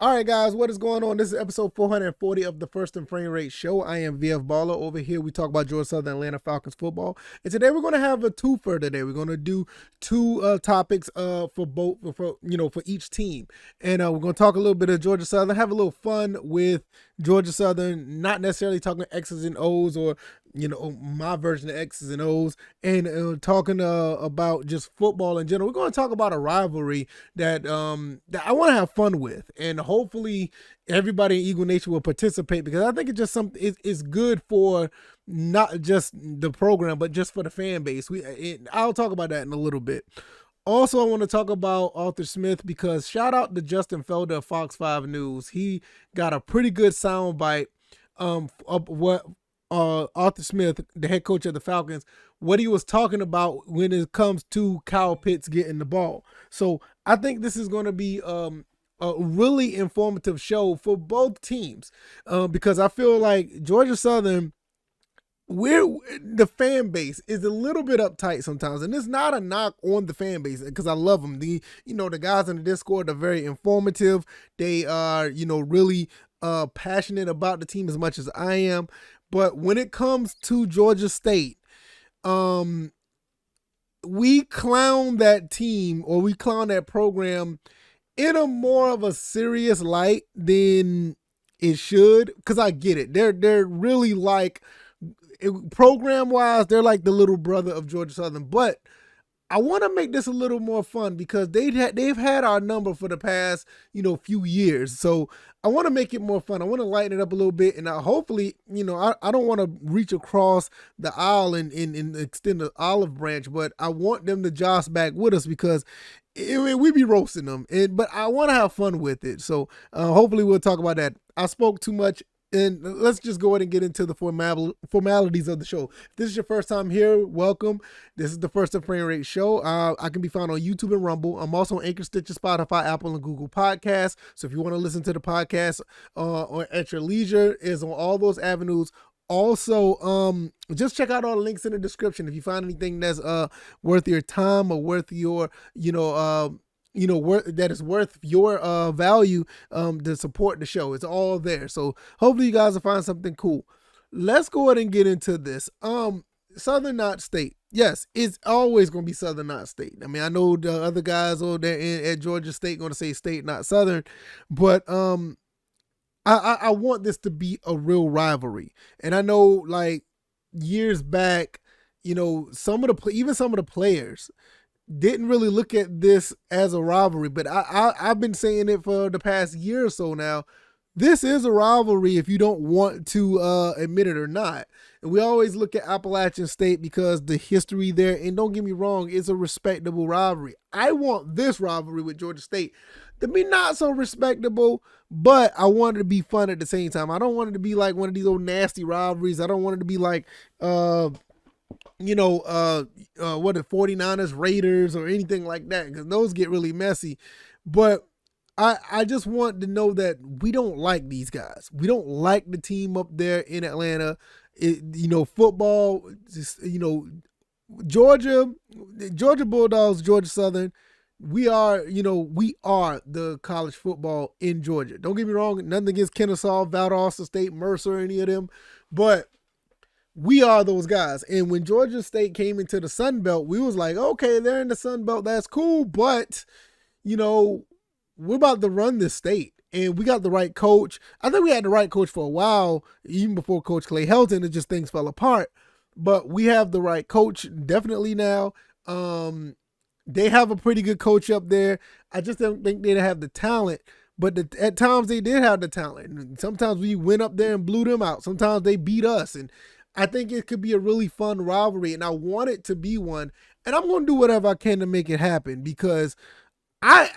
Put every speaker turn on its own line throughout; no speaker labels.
All right, guys, what is going on? This is episode 440 of the First and Frame Rate Show. I am VF Baller. Over here, we talk about Georgia Southern Atlanta Falcons football. And today we're going to have a twofer today. We're going to do two topics for each team. And we're going to talk a little bit of Georgia Southern, have a little fun with Georgia Southern, not necessarily talking X's and O's or my version of X's and O's, and talking about just football in general. We're going to talk about a rivalry that I want to have fun with, and hopefully everybody in Eagle Nation will participate, because I think it's just something. It's good for not just the program, but just for the fan base. I'll talk about that in a little bit. Also, I want to talk about Arthur Smith, because shout out to Justin Felder of Fox 5 News. He got a pretty good soundbite of what Arthur Smith, the head coach of the Falcons, what he was talking about when it comes to Kyle Pitts getting the ball. So I think this is going to be a really informative show for both teams, because I feel like Georgia Southern, the fan base is a little bit uptight sometimes, and it's not a knock on the fan base, because I love them. The guys in the Discord are very informative. They are really passionate about the team as much as I am. But when it comes to Georgia State, we clown that team, or we clown that program in a more of a serious light than it should, because I get it. They're really like, program wise, they're like the little brother of Georgia Southern. But I want to make this a little more fun, because they've had our number for the past few years. So I want to make it more fun. I want to lighten it up a little bit, and hopefully I don't want to reach across the aisle and extend the olive branch, but I want them to josh back with us, because we be roasting them, but I want to have fun with it. So hopefully we'll talk about that. I spoke too much. And let's just go ahead and get into the formalities of the show. If this is your first time here, welcome. This is the First and Frame Rate Show. I can be found on YouTube and Rumble. I'm also on Anchor, Stitcher, Spotify, Apple, and Google Podcasts. So if you want to listen to the podcast or at your leisure, is on all those avenues. Also, just check out all the links in the description. If you find anything that's worth your time, or worth your that is worth your value to support the show. It's all there. So hopefully you guys will find something cool. Let's go ahead and get into this. Southern not State. Yes, it's always going to be Southern not State. I mean, I know the other guys over there at Georgia State going to say State not Southern, but I want this to be a real rivalry. And I know, like, years back, some of the players didn't really look at this as a rivalry, but I've been saying it for the past year or so now. This is a rivalry if you don't want to admit it or not. And we always look at Appalachian State because the history there, and don't get me wrong, it's a respectable rivalry. I want this rivalry with Georgia State to be not so respectable, but I want it to be fun at the same time. I don't want it to be like one of these old nasty rivalries. I don't want it to be like what the 49ers, Raiders, or anything like that, because those get really messy. But I just want to know that we don't like these guys. We don't like the team up there in Atlanta. Football, Georgia Bulldogs, Georgia Southern. We are the college football in Georgia. Don't get me wrong, nothing against Kennesaw, Valdosta State, Mercer, any of them, but we are those guys. And when Georgia State came into the Sun Belt, we was like, okay, they're in the Sun Belt, that's cool, but we're about to run this state, and we got the right coach. I think we had the right coach for a while, even before Coach Clay Helton. It just things fell apart, but we have the right coach definitely now. They have a pretty good coach up there. I just don't think they have the talent. But at times they did have the talent. And sometimes we went up there and blew them out. Sometimes they beat us. And I think it could be a really fun rivalry, and I want it to be one. And I'm going to do whatever I can to make it happen, because I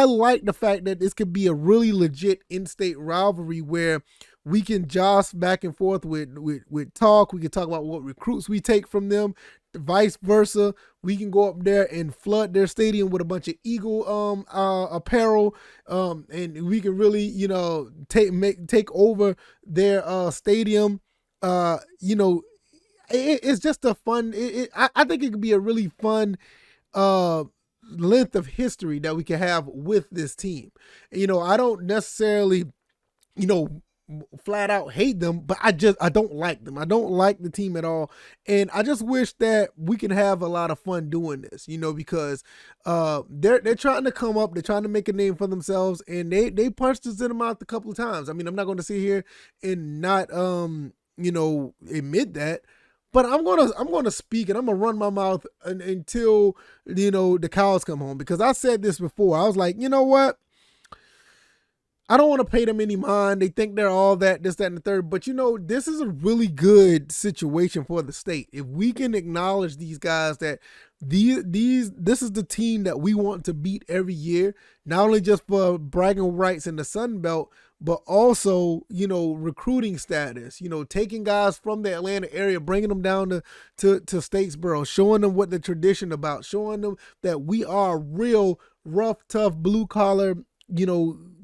like the fact that this could be a really legit in-state rivalry where we can josh back and forth with talk. We can talk about what recruits we take from them, vice versa. We can go up there and flood their stadium with a bunch of Eagle apparel, and we can really take over their stadium. It's just a fun. I think it could be a really fun length of history that we can have with this team. I don't necessarily, flat out hate them, but I don't like them. I don't like the team at all. And I just wish that we can have a lot of fun doing this, because they're trying to come up, they're trying to make a name for themselves, and they punched us in the mouth a couple of times. I mean, I'm not going to sit here and not admit that. But I'm gonna speak, and I'm gonna run my mouth until the cows come home, because I said this before. I was like, you know what? I don't want to pay them any mind. They think they're all that, this, that, and the third. But, this is a really good situation for the state. If we can acknowledge these guys that this is the team that we want to beat every year, not only just for bragging rights in the Sun Belt, but also, recruiting status, taking guys from the Atlanta area, bringing them down to Statesboro, showing them what the tradition about, showing them that we are a real rough, tough, blue collar,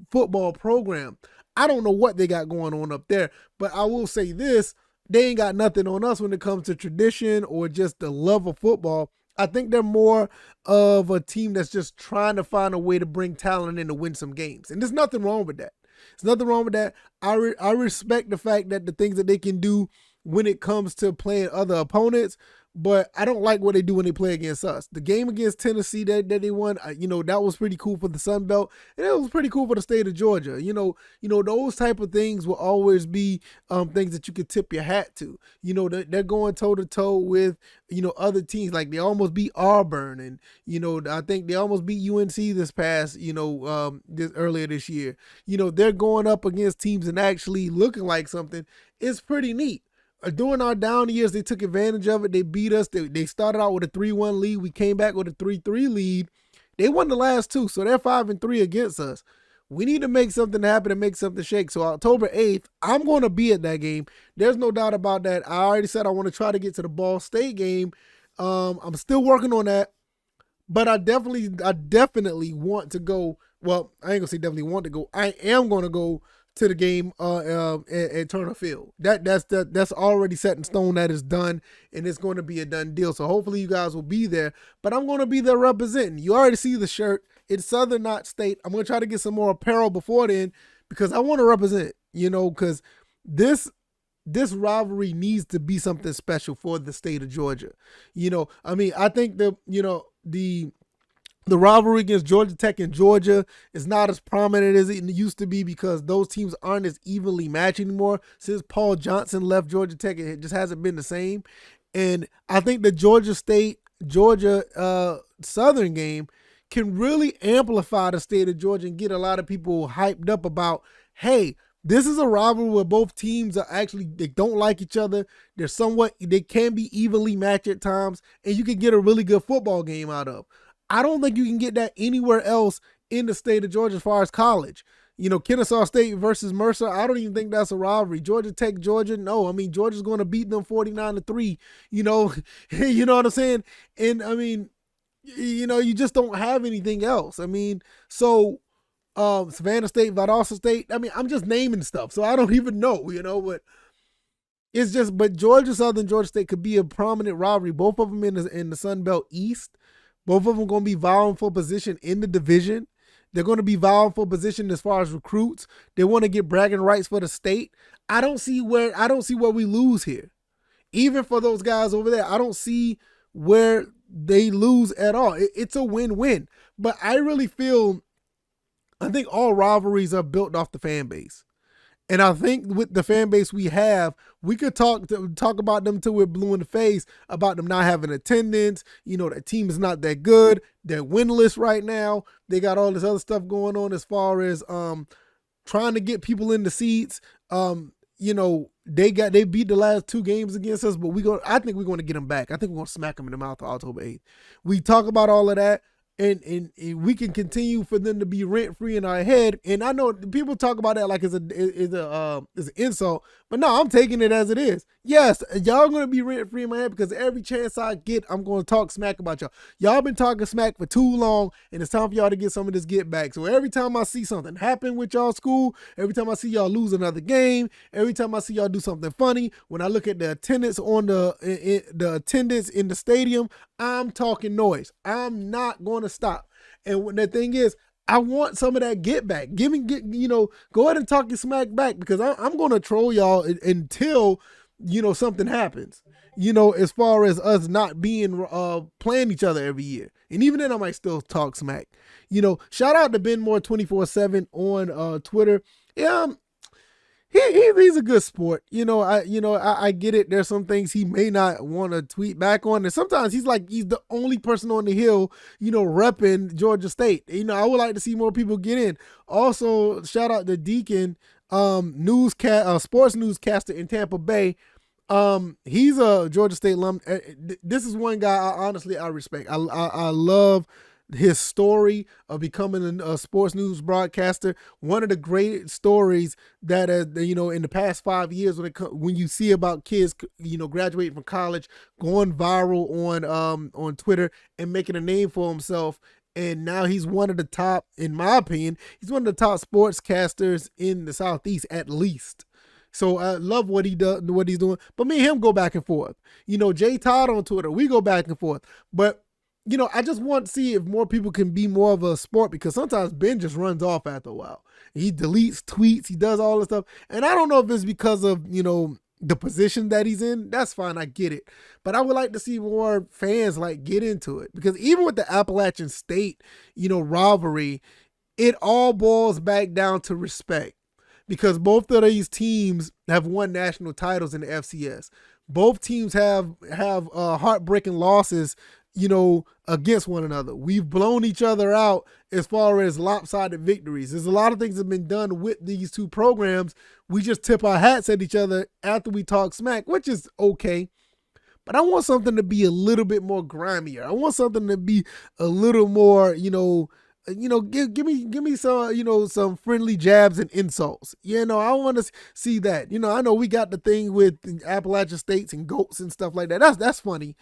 football program. I don't know what they got going on up there, but I will say this: they ain't got nothing on us when it comes to tradition or just the love of football. I think they're more of a team that's just trying to find a way to bring talent in to win some games. And there's nothing wrong with that. There's nothing wrong with that. I respect the fact that the things that they can do when it comes to playing other opponents, but I don't like what they do when they play against us. The game against Tennessee that they won, that was pretty cool for the Sun Belt, and it was pretty cool for the state of Georgia. Those type of things will always be things that you could tip your hat to. They're going toe to toe with other teams. Like they almost beat Auburn, and I think they almost beat UNC this past this earlier this year. They're going up against teams and actually looking like something. It's pretty neat. During our down years, they took advantage of it. They beat us. They started out with a 3-1 lead. We came back with a 3-3 lead. They won the last two, so they're 5-3 against us. We need to make something happen and make something shake. So October 8th, I'm going to be at that game. There's no doubt about that. I already said I want to try to get to the Ball State game. I'm still working on that, but I definitely want to go. Well, I ain't going to say definitely want to go. I am going to go to the game at Turner Field. That's already set in stone. That is done, and it's going to be a done deal. So hopefully you guys will be there. But I'm going to be there representing. You already see the shirt. It's Southern, not State. I'm going to try to get some more apparel before then, because I want to represent, because this rivalry needs to be something special for the state of Georgia. I think the rivalry against Georgia Tech and Georgia is not as prominent as it used to be, because those teams aren't as evenly matched anymore. Since Paul Johnson left Georgia Tech, it just hasn't been the same. And I think the Georgia Southern game can really amplify the state of Georgia and get a lot of people hyped up about, hey, this is a rivalry where both teams are they don't like each other. They can be evenly matched at times, and you can get a really good football game out of. I don't think you can get that anywhere else in the state of Georgia as far as college. Kennesaw State versus Mercer, I don't even think that's a rivalry. Georgia Tech, Georgia, no. I mean, Georgia's going to beat them 49-3, you know what I'm saying? And, I mean, you just don't have anything else. I mean, so Savannah State, Valdosta State, I mean, I'm just naming stuff, so I don't even know, but it's just, but Georgia Southern, Georgia State could be a prominent rivalry. Both of them in the Sun Belt East. Both of them going to be vying for position in the division. They're going to be vying for position as far as recruits. They want to get bragging rights for the state. I don't see where we lose here. Even for those guys over there, I don't see where they lose at all. It's a win-win. But I think all rivalries are built off the fan base. And I think with the fan base we have, we could talk about them till we're blue in the face, about them not having attendance. That team is not that good. They're winless right now. They got all this other stuff going on as far as trying to get people in the seats. They beat the last two games against us, but I think we're going to get them back. I think we're going to smack them in the mouth on October 8th. We talk about all of that. And we can continue for them to be rent free in our head. And I know people talk about that like it's an insult, But no, I'm taking it as it is. Yes, y'all going to be rent-free in my head because every chance I get, I'm going to talk smack about y'all. Y'all been talking smack for too long, and it's time for y'all to get some of this get back. So every time I see something happen with y'all school, every time I see y'all lose another game, every time I see y'all do something funny, when I look at the attendance on the attendance in the stadium, I'm talking noise. I'm not going to stop. And when the thing is, I want some of that get back. Go ahead and talk your smack back because I'm going to troll y'all until, something happens, as far as us not being, playing each other every year. And even then I might still talk smack, shout out to Ben Moore 24/7 on Twitter. Yeah, he's a good sport. I get it. There's some things he may not want to tweet back on. And sometimes he's the only person on the hill, repping Georgia State. I would like to see more people get in. Also, shout out to Deacon, sports newscaster in Tampa Bay. He's a Georgia State alum. This is one guy I respect. I love his story of becoming a sports news broadcaster. One of the great stories that, in the past 5 years, when you see about kids, graduating from college, going viral on Twitter and making a name for himself. And now he's one of the top, in my opinion, he's one of the top sportscasters in the Southeast, at least. So I love what he does, what he's doing. But me and him go back and forth. Jay Todd on Twitter, we go back and forth. But I just want to see if more people can be more of a sport, because sometimes Ben just runs off after a while. He deletes tweets. He does all this stuff. And I don't know if it's because of, the position that he's in. That's fine. I get it. But I would like to see more fans get into it, because even with the Appalachian State, rivalry, it all boils back down to respect, because both of these teams have won national titles in the FCS. Both teams have heartbreaking losses, against one another. We've blown each other out as far as lopsided victories. There's a lot of things that have been done with these two programs. We just tip our hats at each other after we talk smack, which is okay. But I want something to be a little bit more grimier. I want something to be a little more, give me some, some friendly jabs and insults. I want to see that. I know we got the thing with Appalachian States and goats and stuff like that. That's funny.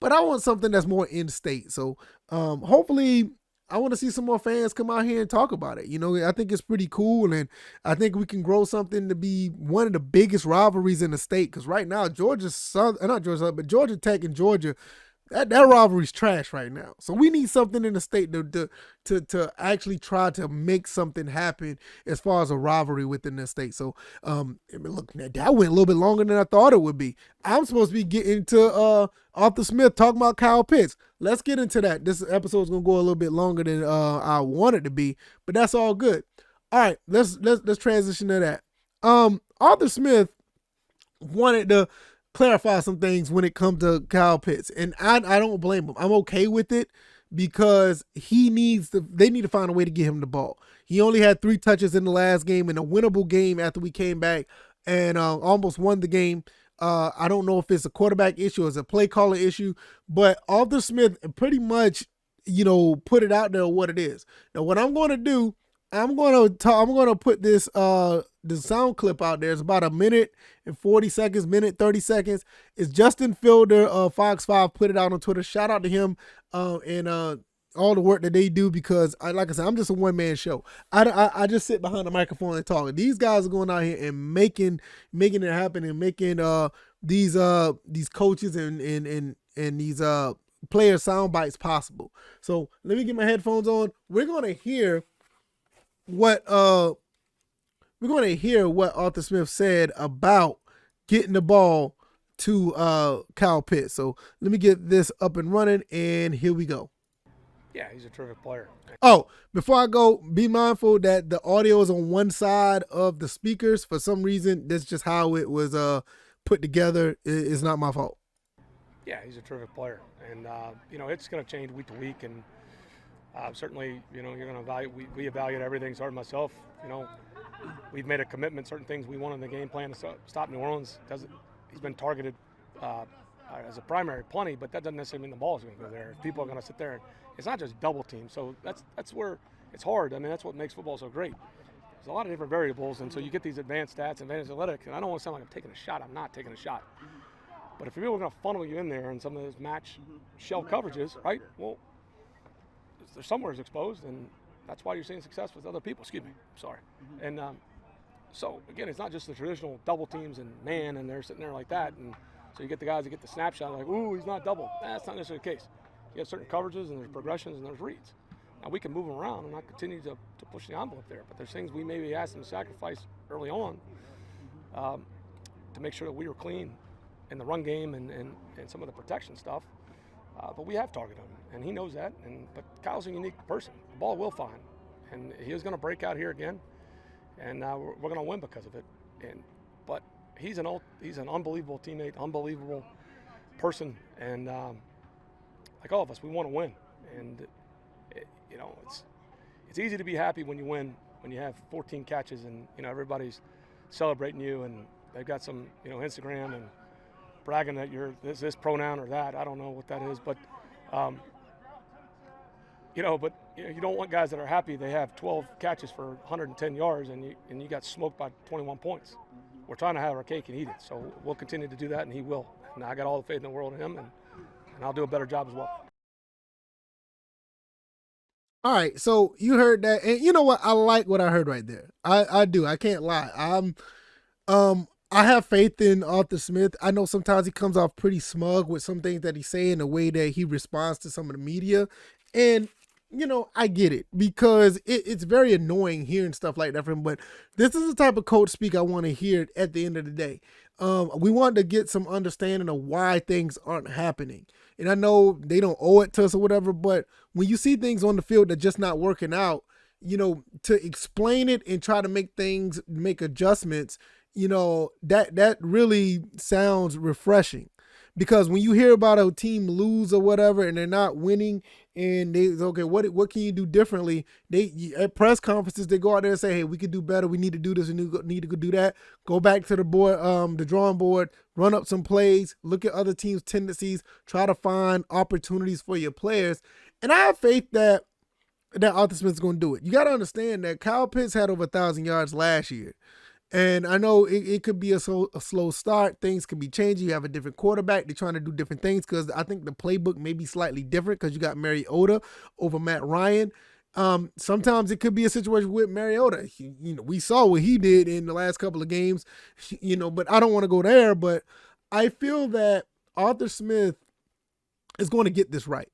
But I want something that's more in-state. So hopefully I want to see some more fans come out here and talk about it. I think it's pretty cool, and I think we can grow something to be one of the biggest rivalries in the state. Because right now, Georgia Tech and Georgia, that rivalry's trash right now. So we need something in the state to actually try to make something happen as far as a rivalry within the state. So look, that went a little bit longer than I thought it would be. I'm supposed to be getting to Arthur Smith talking about Kyle Pitts. Let's get into that. This episode is gonna go a little bit longer than I want it to be, but that's all good. All right, let's transition to that. Arthur Smith wanted to clarify some things when it comes to Kyle Pitts, and I don't blame him. I'm okay with it, because they need to find a way to get him the ball. He only had 3 touches in the last game, in a winnable game after we came back and almost won the game. I don't know if it's a quarterback issue or it's a play calling issue, but Arthur Smith pretty much, put it out there what it is. Now, what I'm going to do, I'm going to put this the sound clip out there. It's about 1 minute and 40 seconds, 1:30 seconds. It's Justin Fielder, Fox 5, put it out on Twitter. Shout out to him and all the work that they do, because like I said, I'm just a one-man show. I just sit behind the microphone and talk. These guys are going out here and making it happen, and making these coaches and these player sound bites possible. So let me get my headphones on. We're going to hear what Arthur Smith said about getting the ball to Kyle Pitts. So let me get this up and running, and here we go.
Yeah, he's a terrific player.
Oh, before I go, be mindful that the audio is on one side of the speakers. For some reason, that's just how it was put together. It's not my fault.
Yeah, he's a terrific player. And, it's going to change week to week. And certainly, you're going to evaluate. We evaluate everything. So myself, we've made a commitment. Certain things we want in the game plan to stop New Orleans. He's been targeted as a primary plenty, but that doesn't necessarily mean the ball is going to go there. People are going to sit there. It's not just double team. So that's where it's hard. I mean, that's what makes football so great. There's a lot of different variables, and so you get these advanced stats, advanced analytics, and I don't want to sound like I'm taking a shot. I'm not taking a shot. But if people are going to funnel you in there in some of those match shell coverages, right? Well, there's somewhere is exposed, and that's why you're seeing success with other people. Excuse me. Sorry. And so, again, it's not just the traditional double teams and man, and they're sitting there like that. And so you get the guys that get the snapshot like, ooh, he's not double. That's not necessarily the case. You have certain coverages, and there's progressions, and there's reads. Now, we can move them around and not continue to push the envelope there, but there's things we maybe asked them to sacrifice early on to make sure that we were clean in the run game and some of the protection stuff. But we have targeted him, and he knows that. But Kyle's a unique person. The ball will find, and he is going to break out here again, and we're going to win because of it. But he's an unbelievable teammate, unbelievable person, and like all of us, we want to win. And it's easy to be happy when you win, when you have 14 catches and everybody's celebrating you, and they've got some Instagram and bragging that you're this pronoun or that. I don't know what that is, but you don't want guys that are happy they have 12 catches for 110 yards and you got smoked by 21 points. We're trying to have our cake and eat it, so we'll continue to do that, and he will. And I got all the faith in the world in him, and I'll do a better job as well.
All right, so you heard that, and you know what? I like what I heard right there. I do. I can't lie. I have faith in Arthur Smith. I know sometimes he comes off pretty smug with some things that he's saying, the way that he responds to some of the media, and I get it because it's very annoying hearing stuff like that from him. But this is the type of coach speak I want to hear at the end of the day. We want to get some understanding of why things aren't happening. And I know they don't owe it to us or whatever, but when you see things on the field that just not working out, to explain it and try to make adjustments, that really sounds refreshing. Because when you hear about a team lose or whatever and they're not winning and what can you do differently? At press conferences, they go out there and say, hey, we could do better. We need to do this. We need to go do that. Go back to the board, the drawing board, run up some plays, look at other teams' tendencies, try to find opportunities for your players. And I have faith that Arthur Smith's going to do it. You got to understand that Kyle Pitts had over 1,000 yards last year. And I know it could be a slow start. Things could be changing. You have a different quarterback. They're trying to do different things because I think the playbook may be slightly different because you got Mariota over Matt Ryan. Sometimes it could be a situation with Mariota. We saw what he did in the last couple of games, but I don't want to go there. But I feel that Arthur Smith is going to get this right.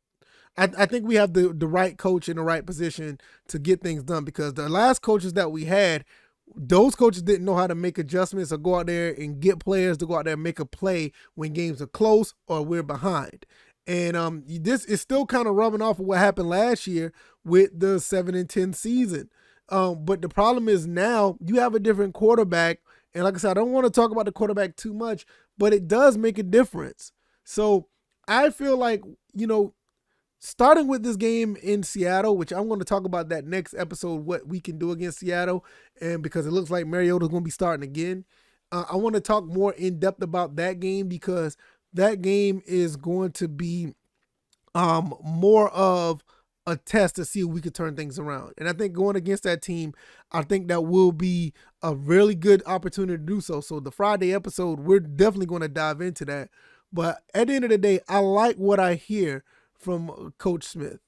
I think we have the right coach in the right position to get things done because the last coaches that we had, those coaches didn't know how to make adjustments or go out there and get players to go out there and make a play when games are close or we're behind. And this is still kind of rubbing off of what happened last year with the 7-10 season. But the problem is now you have a different quarterback. And like I said, I don't want to talk about the quarterback too much, but it does make a difference. So I feel like, starting with this game in Seattle, which I'm going to talk about that next episode, what we can do against Seattle, and because it looks like Mariota's going to be starting again. I want to talk more in depth about that game because that game is going to be more of a test to see if we could turn things around. And I think going against that team, I think that will be a really good opportunity to do so. So the Friday episode, we're definitely going to dive into that. But at the end of the day, I like what I hear from Coach Smith.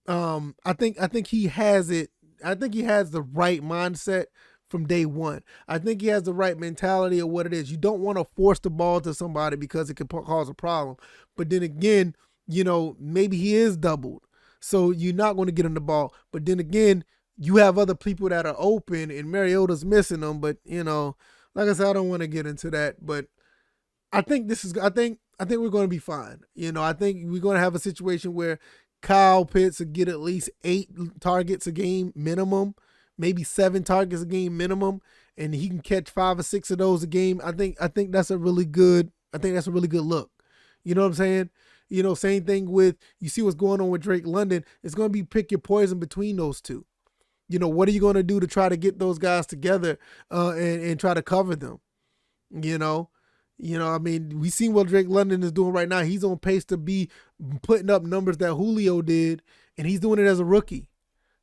I think he has it. I think he has the right mindset from day one. I think he has the right mentality of what it is. You don't want to force the ball to somebody because it could cause a problem. But then again, maybe he is doubled. So you're not going to get him the ball. But then again, you have other people that are open and Mariota's missing them. But, like I said, I don't want to get into that. But I think we're going to be fine. I think we're going to have a situation where Kyle Pitts will get at least 8 targets a game minimum, maybe 7 targets a game minimum, and he can catch 5 or 6 of those a game. I think that's a really good look. You know what I'm saying? Same thing with, you see what's going on with Drake London. It's going to be pick your poison between those two. What are you going to do to try to get those guys together and try to cover them? We seen what Drake London is doing right now. He's on pace to be putting up numbers that Julio did, and he's doing it as a rookie.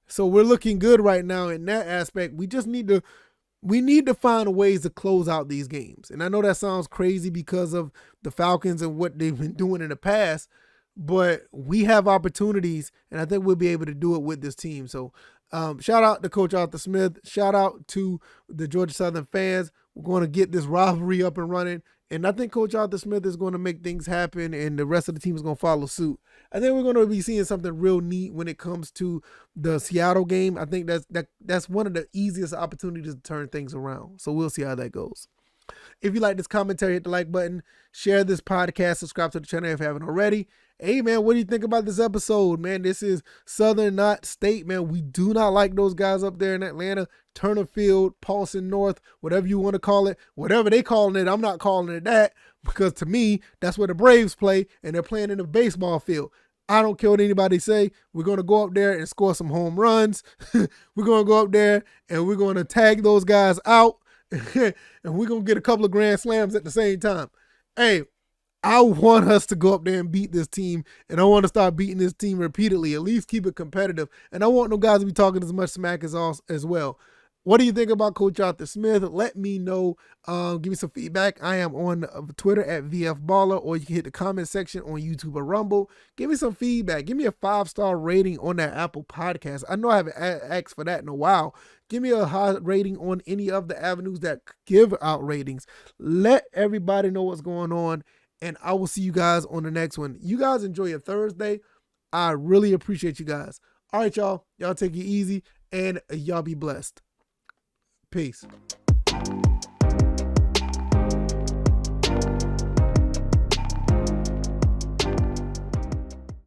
So we're looking good right now in that aspect. We just need to find ways to close out these games. And I know that sounds crazy because of the Falcons and what they've been doing in the past, but we have opportunities, and I think we'll be able to do it with this team. So shout out to Coach Arthur Smith. Shout out to the Georgia Southern fans. We're going to get this rivalry up and running. And I think Coach Arthur Smith is going to make things happen, and the rest of the team is going to follow suit. I think we're going to be seeing something real neat when it comes to the Seattle game. I think that's one of the easiest opportunities to turn things around. So we'll see how that goes. If you like this commentary, hit the like button, share this podcast, subscribe to the channel if you haven't already. Hey, man, what do you think about this episode? Man, this is Southern, not State, man. We do not like those guys up there in Atlanta, Turner Field, Paulson North, whatever you want to call it. Whatever they calling it, I'm not calling it that, because to me, that's where the Braves play, and they're playing in a baseball field. I don't care what anybody say. We're going to go up there and score some home runs. We're going to go up there, and we're going to tag those guys out, and we're going to get a couple of grand slams at the same time. Hey, I want us to go up there and beat this team, and I want to start beating this team repeatedly, at least keep it competitive. And I want no guys to be talking as much smack as well. What do you think about Coach Arthur Smith? Let me know. Give me some feedback. I am on Twitter at VFBaller, or you can hit the comment section on YouTube or Rumble. Give me some feedback. Give me a 5-star rating on that Apple podcast. I know I haven't asked for that in a while. Give me a high rating on any of the avenues that give out ratings. Let everybody know what's going on, and I will see you guys on the next one. You guys enjoy your Thursday. I really appreciate you guys. All right, y'all. Y'all take it easy, and y'all be blessed. Peace.